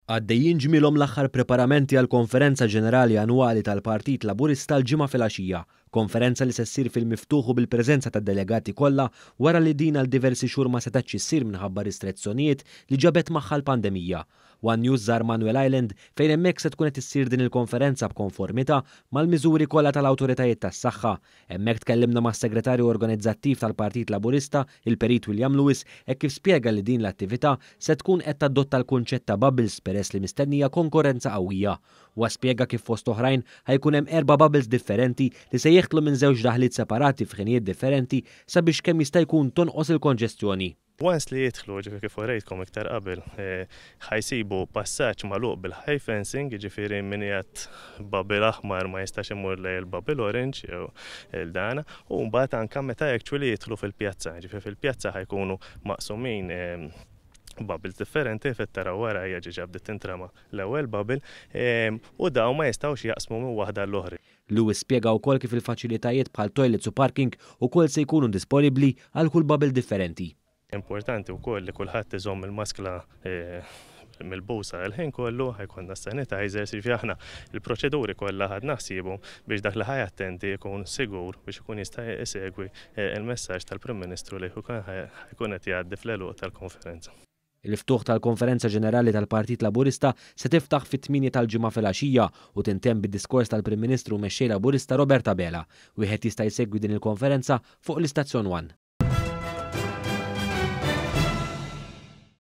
Għaddejjin ġmielhom l-aħħar preparamenti għal konferenza ġenerali annwali tal-Partit Laburista l-ġimgħa filgħaxija, konferenza li se ssir fil-miftuħ u bil-preżenza tad-delegati kollha wara li din għal diversi xhur ma setatx issir minħabba restrizzjonijiet li ġabet magħha l-pandemija. One News żar Manuel Island fejn hemmhekk se tkun qed issir din il-konferenza b'konformità mal-miżuri kollha tal-awtoritajiet tas-saħħa. Hemmhekk tkellimna mas-segretarju organizzattiv tal-Partit Laburista, il-Perit William Lewis, hekk kif spjega li din l-attività se tkun qed tadotta l-kunċett ta' bubbles peress li mistennija konkurrenza qawwija. Huwa spjega kif fost oħrajn ħajkun hemm 4 bubbles differenti li se jeħtlu minn żewġ daħliet separati f'ħinijiet differenti sabiex kemm jista' jkun tonqos il-konġestjoni. Once li jidħlu ġifieri kif warejtkom iktar qabel ħajsibu passaġġ magħluq bil-high fencing, jiġifieri min qiegħed bubble aħmar ma jistax imur lejn il-bubble orange jew il-dana, u mbagħad anke meta actually jidħlu fil-pjazza, ġifieri fil-pjazza ħajkunu maqsumin bubbles differenti fit-tara wara hija ġiġa bdiet tintrama l-ewwel bubble u dawn ma jistgħux jaqsmu minn waħda l-oħra. Lewis spjega wkoll kif il-faċilitajiet bħal toilets u parking ukoll se jkunu disponibbli għal kull bubble differenti. Importanti wkoll li kulħadd iżomm il-maskla mill-busa l-ħin kollu, ħajkonna sanitizers, jiġifieri aħna il-proċeduri kollha ħadna ħsiebhom biex dak li ħajattendi jkun sigur biex ikun jista' isegwi il-messaġġ tal-Prim Ministru li ħajkun qed jgħaddi fl-għeluq tal-konferenza. Il-ftuħ tal-Konferenza Ġenerali tal-Partit Laburista se tiftaħ fit-8 tal-ġimgħa filgħaxija u tintemm bid-diskors tal-Prim Ministru mexxej Laburista Roberta Bela. Wieħed jista' jsegwi din il-konferenza fuq l-Istazzjon 1.